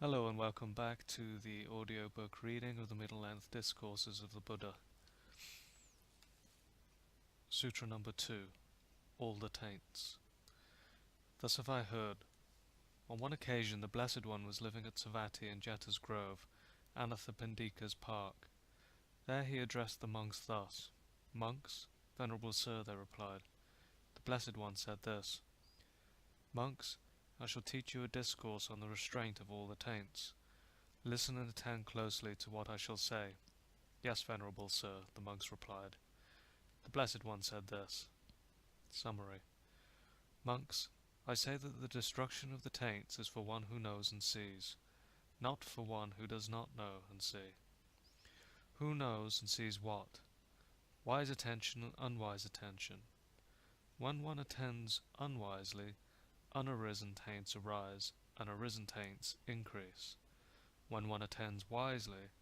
Hello and welcome back to the audiobook reading of the Middle Length Discourses of the Buddha. Sutra number 2, All the Taints. Thus have I heard. On one occasion the Blessed One was living at Savatthi in Jeta's Grove, Anathapindika's park. There he addressed the monks thus. Monks, Venerable Sir, they replied. The Blessed One said this: Monks, I shall teach you a discourse on the restraint of all the taints. Listen and attend closely to what I shall say. Yes, Venerable Sir, the monks replied. The Blessed One said this. Summary. Monks, I say that the destruction of the taints is for one who knows and sees, not for one who does not know and see. Who knows and sees what? Wise attention and unwise attention. When one attends unwisely, unarisen taints arise, and arisen taints increase. When one attends wisely,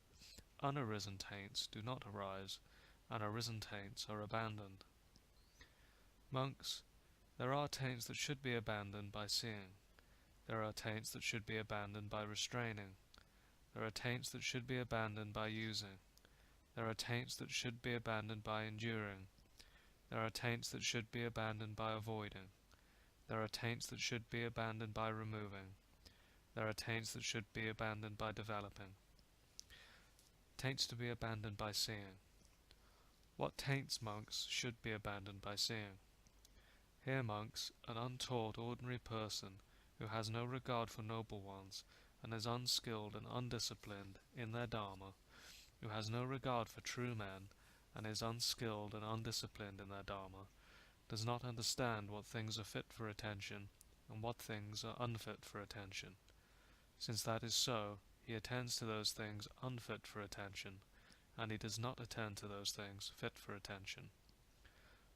unarisen taints do not arise, and arisen taints are abandoned. Monks, there are taints that should be abandoned by seeing. There are taints that should be abandoned by restraining. There are taints that should be abandoned by using. There are taints that should be abandoned by enduring. There are taints that should be abandoned by avoiding. There are taints that should be abandoned by removing. There are taints that should be abandoned by developing. Taints to be abandoned by seeing. What taints, monks, should be abandoned by seeing? Here, monks, an untaught ordinary person, who has no regard for noble ones, and is unskilled and undisciplined in their dharma, who has no regard for true men, and is unskilled and undisciplined in their dharma, does not understand what things are fit for attention, and what things are unfit for attention. Since that is so, he attends to those things unfit for attention, and he does not attend to those things fit for attention.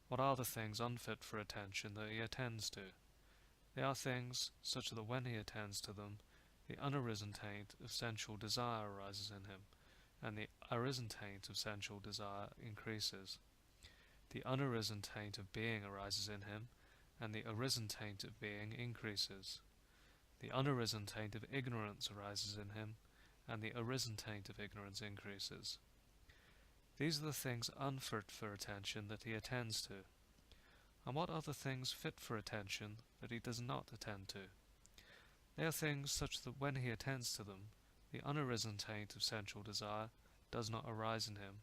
What are the things unfit for attention that he attends to? They are things such that when he attends to them, the unarisen taint of sensual desire arises in him, and the arisen taint of sensual desire increases. The unarisen taint of being arises in him, and the arisen taint of being increases. The unarisen taint of ignorance arises in him, and the arisen taint of ignorance increases. These are the things unfit for attention that he attends to. And what are the things fit for attention that he does not attend to? They are things such that when he attends to them, the unarisen taint of sensual desire does not arise in him,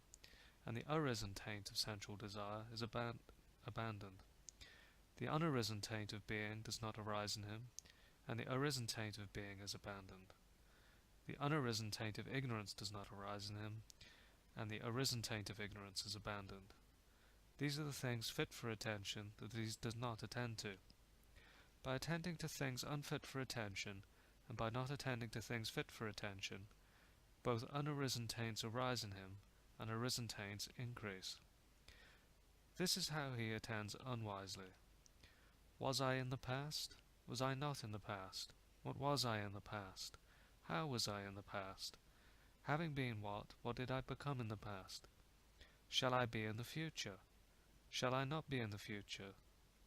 and the arisen taint of sensual desire is abandoned. The unarisen taint of being does not arise in him, and the arisen taint of being is abandoned. The unarisen taint of ignorance does not arise in him, and the arisen taint of ignorance is abandoned. These are the things fit for attention that he does not attend to. By attending to things unfit for attention, and by not attending to things fit for attention, both unarisen taints arise in him, and arisen taints increase. This is how he attends unwisely. Was I in the past? Was I not in the past? What was I in the past? How was I in the past? Having been what did I become in the past? Shall I be in the future? Shall I not be in the future?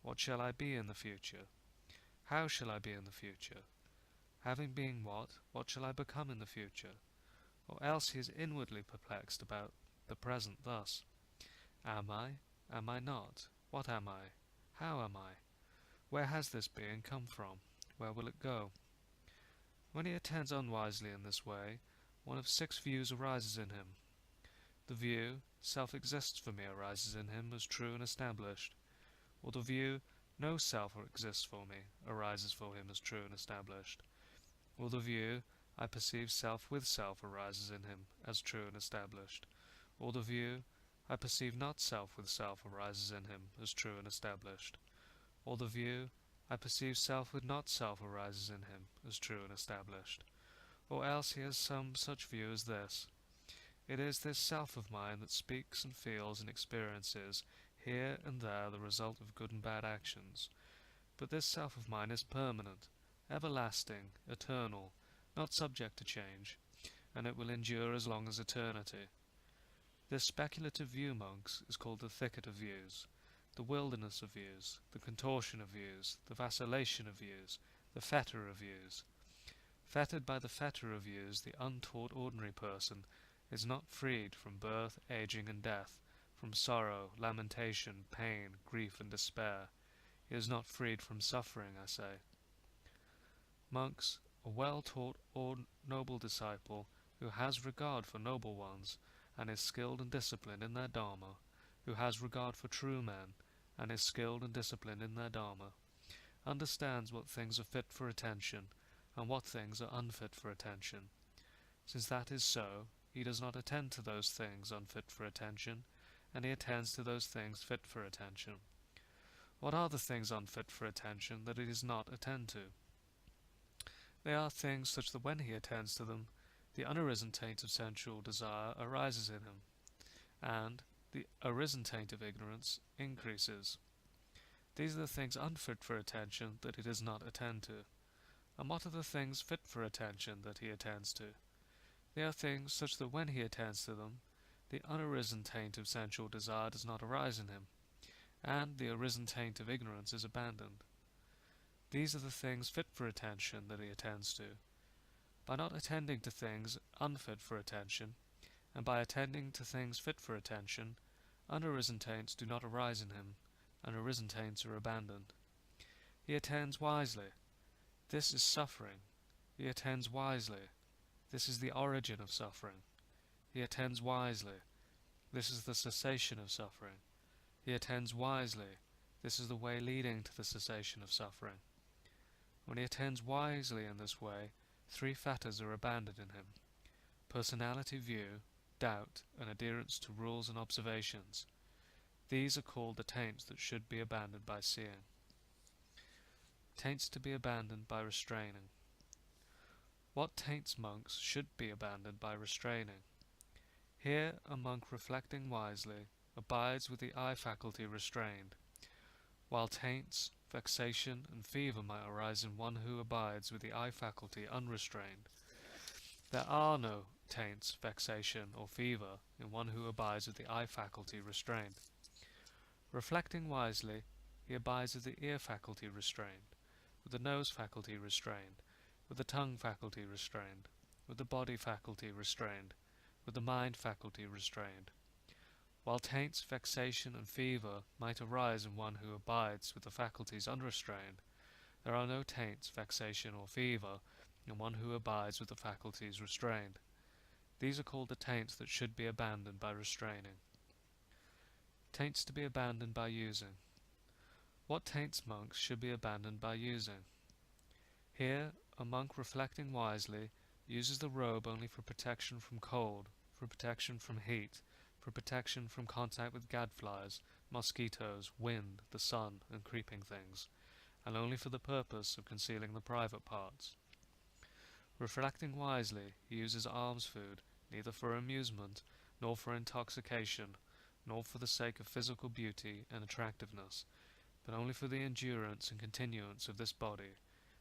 What shall I be in the future? How shall I be in the future? Having been what shall I become in the future? Or else he is inwardly perplexed about the present thus. Am I? Am I not? What am I? How am I? Where has this being come from? Where will it go? When he attends unwisely in this way, one of 6 views arises in him. The view, self exists for me, arises in him as true and established, or the view, no self exists for me, arises for him as true and established, or the view, I perceive self with self, arises in him as true and established, or the view, I perceive not self with self, arises in him as true and established, or the view, I perceive self with not self, arises in him as true and established, or else he has some such view as this. It is this self of mine that speaks and feels and experiences here and there the result of good and bad actions, but this self of mine is permanent, everlasting, eternal, not subject to change, and it will endure as long as eternity. This speculative view, monks, is called the thicket of views, the wilderness of views, the contortion of views, the vacillation of views, the fetter of views. Fettered by the fetter of views, the untaught ordinary person is not freed from birth, aging, and death, from sorrow, lamentation, pain, grief, and despair. He is not freed from suffering, I say. Monks, a well-taught or noble disciple who has regard for noble ones, and is skilled and disciplined in their dharma, who has regard for true men, and is skilled and disciplined in their dharma, understands what things are fit for attention, and what things are unfit for attention. Since that is so, he does not attend to those things unfit for attention, and he attends to those things fit for attention. What are the things unfit for attention that he does not attend to? They are things such that when he attends to them, the unarisen taint of sensual desire arises in him, and the arisen taint of ignorance increases. These are the things unfit for attention that he does not attend to. And what are the things fit for attention that he attends to? They are things such that when he attends to them, the unarisen taint of sensual desire does not arise in him, and the arisen taint of ignorance is abandoned. These are the things fit for attention that he attends to. By not attending to things unfit for attention, and by attending to things fit for attention, unarisen taints do not arise in him, and arisen taints are abandoned. He attends wisely. This is suffering. He attends wisely. This is the origin of suffering. He attends wisely. This is the cessation of suffering. He attends wisely. This is the way leading to the cessation of suffering. When he attends wisely in this way, three fetters are abandoned in him: personality view, doubt, and adherence to rules and observations. These are called the taints that should be abandoned by seeing. Taints to be abandoned by restraining. What taints, monks, should be abandoned by restraining? Here a monk reflecting wisely abides with the eye faculty restrained. While taints, vexation, and fever might arise in one who abides with the eye faculty unrestrained, there are no taints, vexation, or fever in one who abides with the eye faculty restrained. Reflecting wisely, he abides with the ear faculty restrained, with the nose faculty restrained, with the tongue faculty restrained, with the body faculty restrained, with the mind faculty restrained. While taints, vexation, and fever might arise in one who abides with the faculties unrestrained, there are no taints, vexation, or fever in one who abides with the faculties restrained. These are called the taints that should be abandoned by restraining. Taints to be abandoned by using. What taints, monks, should be abandoned by using? Here a monk reflecting wisely uses the robe only for protection from cold, for protection from heat, for protection from contact with gadflies, mosquitoes, wind, the sun, and creeping things, and only for the purpose of concealing the private parts. Reflecting wisely, he uses alms food neither for amusement, nor for intoxication, nor for the sake of physical beauty and attractiveness, but only for the endurance and continuance of this body,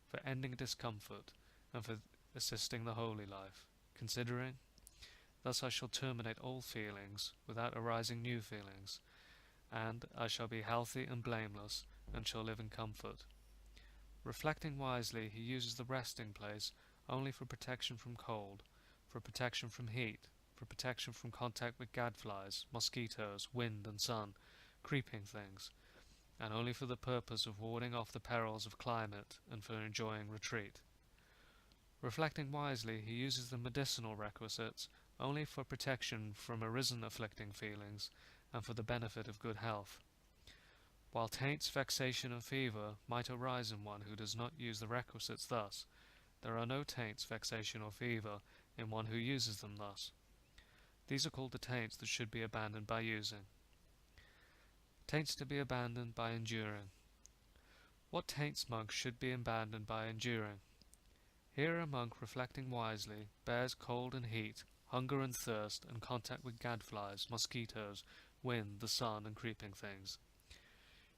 for ending discomfort, and for assisting the holy life, considering, thus I shall terminate all feelings, without arising new feelings, and I shall be healthy and blameless, and shall live in comfort. Reflecting wisely, he uses the resting place only for protection from cold, for protection from heat, for protection from contact with gadflies, mosquitoes, wind and sun, creeping things, and only for the purpose of warding off the perils of climate and for enjoying retreat. Reflecting wisely, he uses the medicinal requisites only for protection from arisen afflicting feelings and for the benefit of good health. While taints, vexation, and fever might arise in one who does not use the requisites thus, there are no taints, vexation, or fever in one who uses them thus. These are called the taints that should be abandoned by using. Taints to be abandoned by enduring. What taints, monks, should be abandoned by enduring? Here a monk reflecting wisely bears cold and heat, hunger and thirst, and contact with gadflies, mosquitoes, wind, the sun, and creeping things.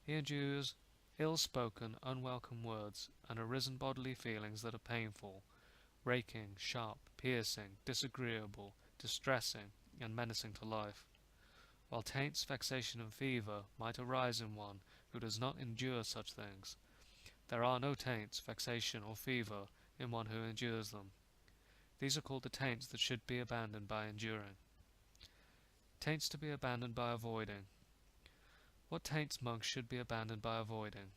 He endures ill-spoken, unwelcome words, and arisen bodily feelings that are painful, raking, sharp, piercing, disagreeable, distressing, and menacing to life. While taints, vexation, and fever might arise in one who does not endure such things, there are no taints, vexation, or fever in one who endures them. These are called the taints that should be abandoned by enduring. Taints to be abandoned by avoiding. What taints monks should be abandoned by avoiding?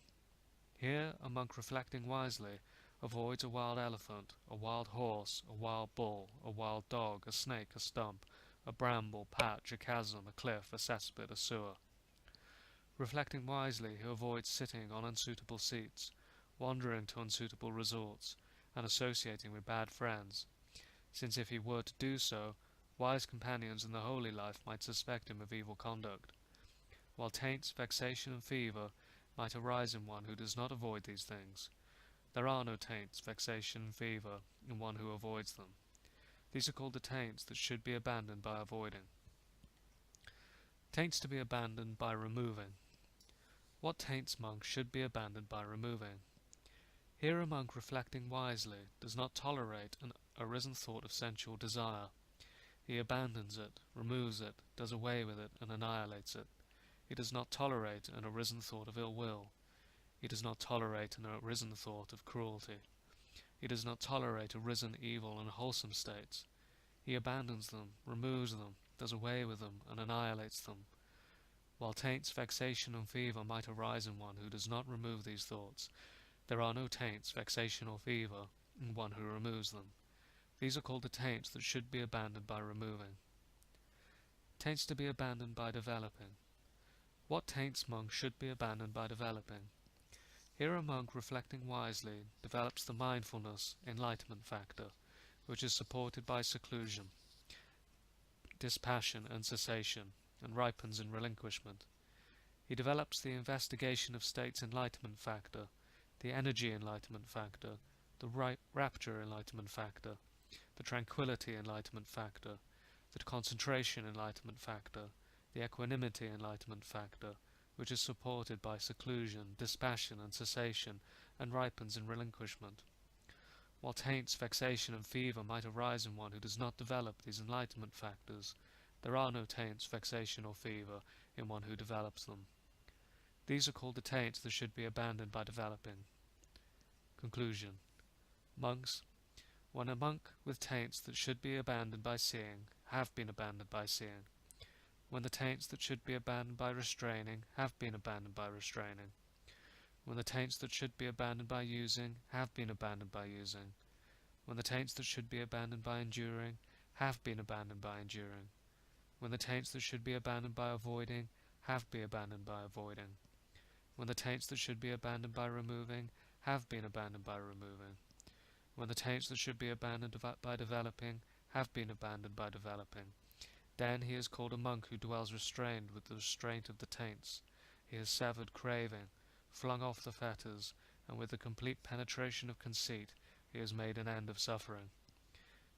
Here a monk reflecting wisely avoids a wild elephant, a wild horse, a wild bull, a wild dog, a snake, a stump, a bramble, patch, a chasm, a cliff, a cesspit, a sewer. Reflecting wisely, he avoids sitting on unsuitable seats, wandering to unsuitable resorts, and associating with bad friends, since if he were to do so, wise companions in the holy life might suspect him of evil conduct, while taints, vexation, and fever might arise in one who does not avoid these things. There are no taints, vexation, and fever in one who avoids them. These are called the taints that should be abandoned by avoiding. Taints to be abandoned by removing. What taints monks should be abandoned by removing? Here a monk reflecting wisely does not tolerate an arisen thought of sensual desire. He abandons it, removes it, does away with it, and annihilates it. He does not tolerate an arisen thought of ill will. He does not tolerate an arisen thought of cruelty. He does not tolerate arisen evil and wholesome states. He abandons them, removes them, does away with them, and annihilates them. While taints, vexation, and fever might arise in one who does not remove these thoughts, there are no taints, vexation, or fever in one who removes them. These are called the taints that should be abandoned by removing. Taints to be abandoned by developing. What taints monks should be abandoned by developing? Here a monk reflecting wisely develops the mindfulness, enlightenment factor, which is supported by seclusion, dispassion, and cessation, and ripens in relinquishment. He develops the investigation of states enlightenment factor, the energy enlightenment factor, the rapture enlightenment factor, the tranquility enlightenment factor, the concentration enlightenment factor, the equanimity enlightenment factor, which is supported by seclusion, dispassion, and cessation, and ripens in relinquishment. While taints, vexation, and fever might arise in one who does not develop these enlightenment factors, there are no taints, vexation, or fever in one who develops them. These are called the taints that should be abandoned by developing. Conclusion. Monks, when a monk with taints that should be abandoned by seeing have been abandoned by seeing, when the taints that should be abandoned by restraining have been abandoned by restraining, when the taints that should be abandoned by using have been abandoned by using, when the taints that should be abandoned by enduring have been abandoned by enduring, when the taints that should be abandoned by avoiding have been abandoned by avoiding, when the taints that should be abandoned by removing have been abandoned by removing, when the taints that should be abandoned by developing have been abandoned by developing. Then he is called a monk who dwells restrained with the restraint of the taints. He has severed craving, flung off the fetters, and with the complete penetration of conceit he has made an end of suffering.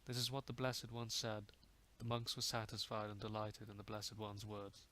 This is what the Blessed One said. The monks were satisfied and delighted in the Blessed One's words.